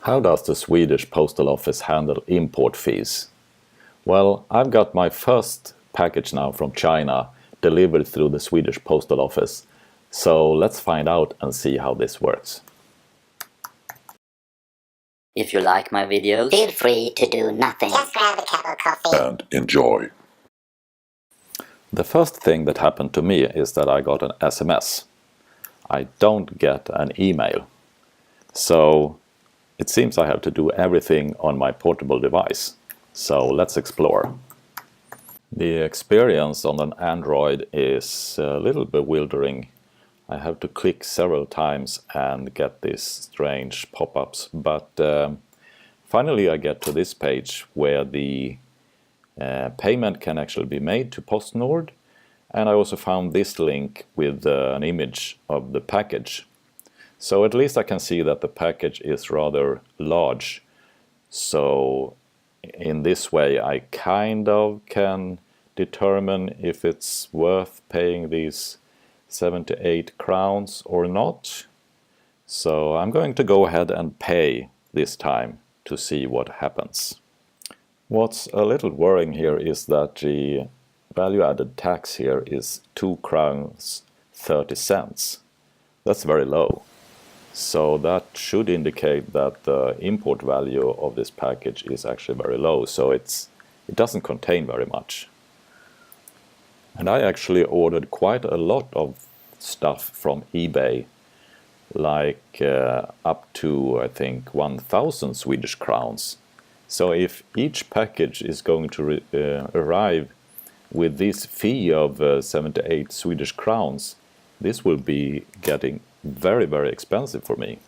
How does the Swedish Postal Office handle import fees? Well, I've got my first package now from China delivered through the Swedish Postal Office. So let's find out and see how this works. If you like my videos, feel free to do nothing. Just grab a cup of coffee and enjoy. The first thing that happened to me is that I got an SMS. I don't get an email. So it seems I have to do everything on my portable device. So let's explore. The experience on an Android is a little bewildering. I have to click several times and get these strange pop-ups, but finally I get to this page where the payment can actually be made to PostNord, and I also found this link with an image of the package. So at least I can see that the package is rather large. So in this way I kind of can determine if it's worth paying these 78 crowns or not. So I'm going to go ahead and pay this time to see what happens. What's a little worrying here is that the value-added tax here is 2 crowns 30 cents. That's very low. So that should indicate that the import value of this package is actually very low. So it doesn't contain very much. And I actually ordered quite a lot of stuff from eBay, like up to I think 1,000 Swedish crowns. So if each package is going to arrive with this fee of 78 Swedish crowns, this will be getting very, very expensive for me.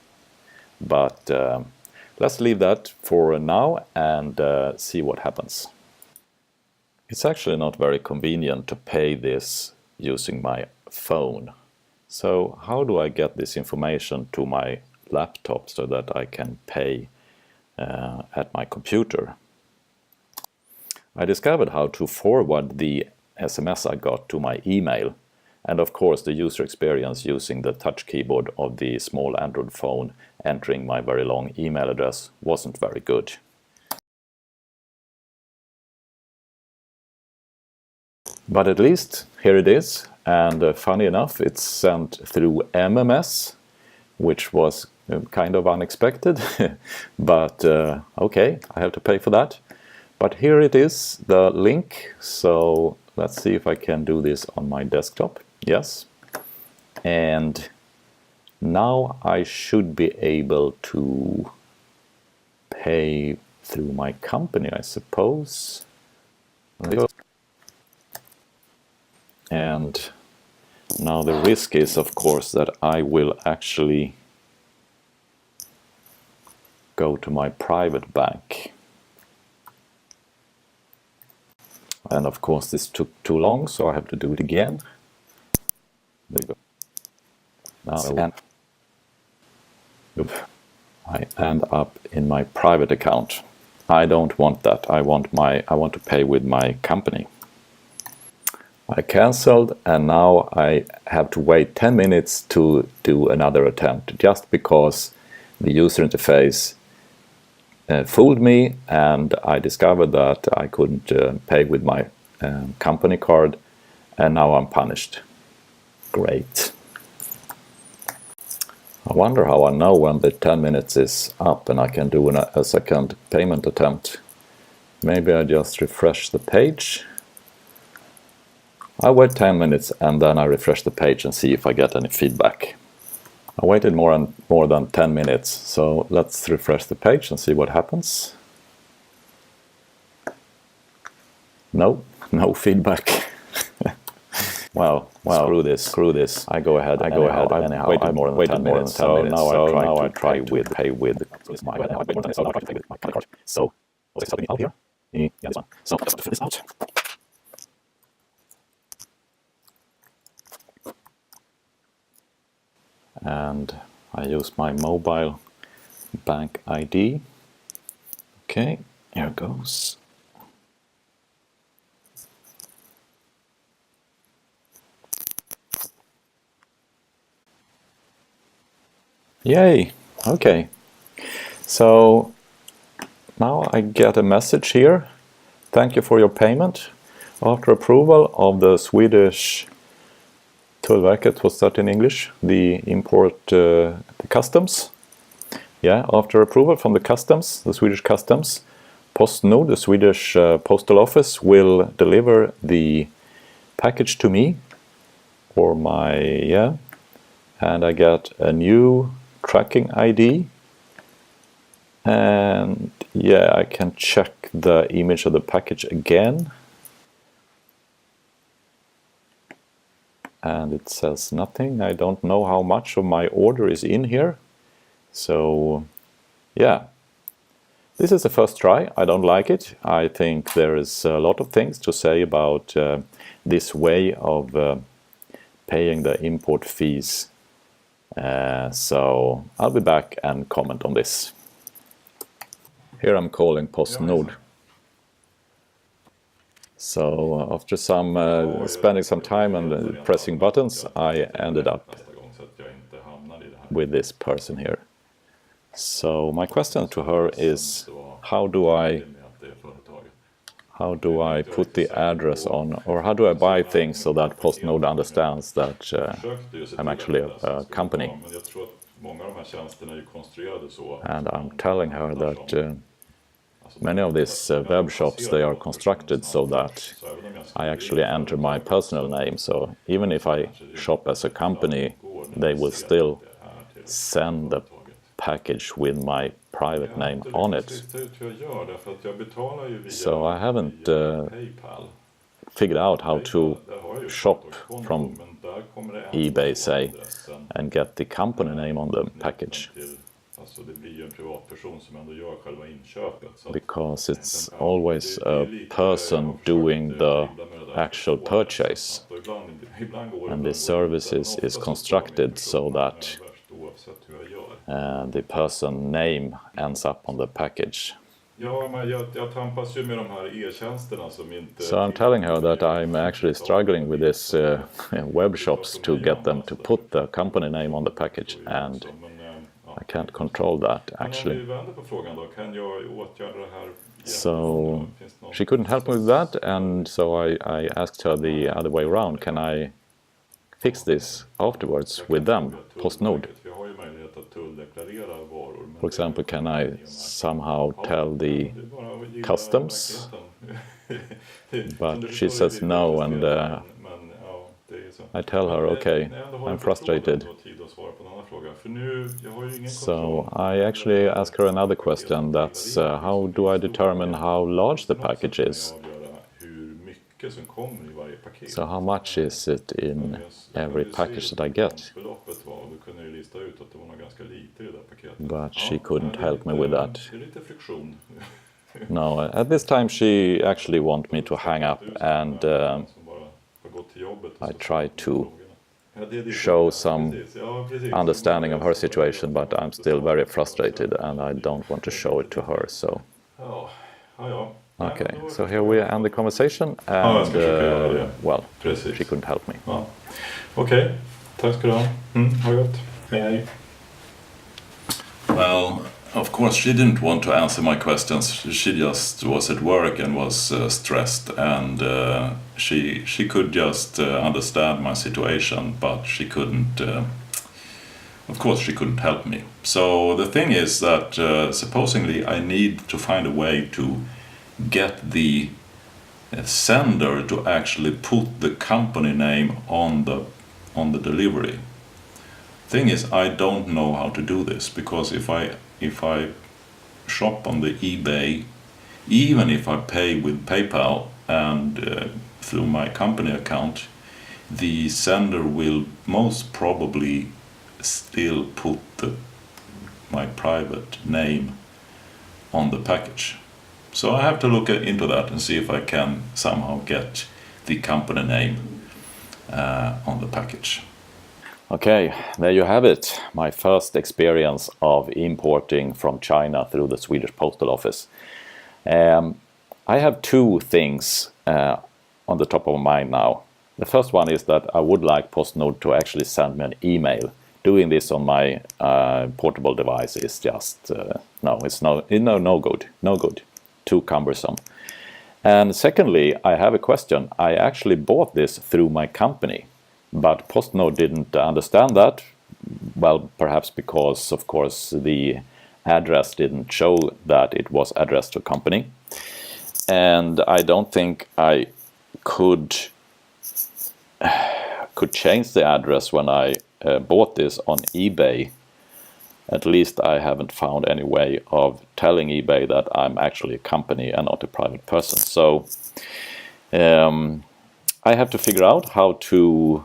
But let's leave that for now and see what happens. It's actually not very convenient to pay this using my phone. So how do I get this information to my laptop so that I can pay at my computer? I discovered how to forward the SMS I got to my email. And of course the user experience using the touch keyboard of the small Android phone entering my very long email address wasn't very good. But at least here it is, and funny enough it's sent through MMS, which was kind of unexpected, but okay, I have to pay for that. But here it is, the link, so let's see if I can do this on my desktop. Yes, and now I should be able to pay through my company, I suppose. And now the risk is, of course, that I will actually go to my private bank. And of course this took too long, so I have to do it again. There you go. Now I end up in my private account. I don't want that. I want to pay with my company. I cancelled, and now I have to wait 10 minutes to do another attempt, just because the user interface fooled me, and I discovered that I couldn't pay with my company card, and now I'm punished. Great. I wonder how I know when the 10 minutes is up and I can do a second payment attempt. Maybe I just refresh the page. I wait 10 minutes and then I refresh the page and see if I get any feedback. I waited more than 10 minutes, so let's refresh the page and see what happens. No feedback. Well, screw this. I go ahead. Anyhow, waited more than 10 minutes. So now I try to pay with my card. So what's helping me out here? Yeah, this one. So let's fill this out. And I use my mobile bank ID. Okay, here goes. Yay! Okay. So now I get a message here. Thank you for your payment. After approval of the Swedish Tullverket, what's that in English? The import, the customs. Yeah, after approval from the customs, the Swedish customs, PostNord, the Swedish Postal Office, will deliver the package to me, or my, yeah, and I get a new tracking ID. And yeah, I can check the image of the package again. And it says nothing. I don't know how much of my order is in here. So yeah, this is the first try. I don't like it. I think there is a lot of things to say about this way of paying the import fees. So I'll be back and comment on this. Here I'm calling PostNord. So after some spending some time and pressing buttons, I ended up with this person here. So my question to her is, how do I put the address on, or how do I buy things so that PostNord understands that I'm actually a company? And I'm telling her that many of these web shops, they are constructed so that I actually enter my personal name. So even if I shop as a company, they will still send the package with my private name on it. So I haven't figured out how to shop from eBay, say, and get the company name on the package. Because it's always a person doing the actual purchase, and the service is constructed so that the person name ends up on the package. So I'm telling her that I'm actually struggling with this web shops to get them to put the company name on the package, and I can't control that actually. So she couldn't help me with that, and so I asked her the other way around. Can I fix this afterwards with them, PostNord? For example, can I somehow tell the customs? But she says no, and I tell her, okay, I'm frustrated. So I actually ask her another question, that's how do I determine how large the package is? So how much is it in every package that I get? But she couldn't help me with that. No, at this time she actually wanted me to hang up, and I tried to show some understanding of her situation, but I'm still very frustrated and I don't want to show it to her. So okay, so here we end the conversation, and well, she couldn't help me. Okej, tack ska du ha. Ha det gott. Hej. Well, of course, she didn't want to answer my questions. She just was at work and was stressed, and she could just understand my situation, but she couldn't. Of course, she couldn't help me. So the thing is that supposedly I need to find a way to get the sender to actually put the company name on the delivery. Thing is, I don't know how to do this, because if I shop on the eBay, even if I pay with PayPal and through my company account, the sender will most probably still put my private name on the package. So I have to look into that and see if I can somehow get the company name on the package. Okay, there you have it. My first experience of importing from China through the Swedish Postal Office. I have two things on the top of my mind now. The first one is that I would like PostNord to actually send me an email doing this on my portable device is just no good, too cumbersome. And secondly, I have a question. I actually bought this through my company, but PostNord didn't understand that. Well, perhaps because, of course, the address didn't show that it was addressed to a company. And I don't think I could change the address when I bought this on eBay. At least I haven't found any way of telling eBay that I'm actually a company and not a private person. So I have to figure out how to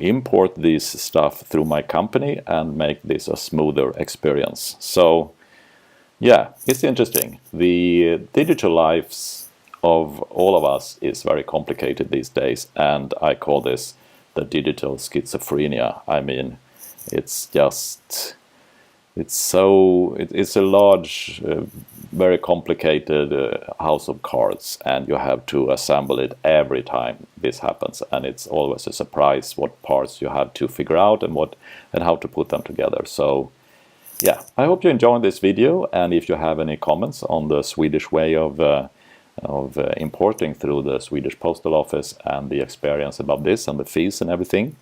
import this stuff through my company and make this a smoother experience. So yeah, it's interesting. The digital lives of all of us is very complicated these days, and I call this the digital schizophrenia. I mean, it's a large, very complicated house of cards, and you have to assemble it every time this happens, and it's always a surprise what parts you have to figure out and how to put them together. So yeah, I hope you enjoyed this video, and if you have any comments on the Swedish way of importing through the Swedish Postal Office and the experience about this and the fees and everything,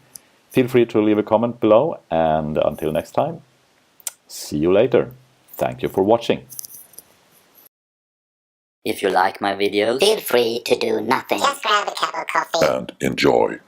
feel free to leave a comment below, and until next time, see you later. Thank you for watching. If you like my videos, feel free to do nothing. Just grab a cup of coffee and enjoy.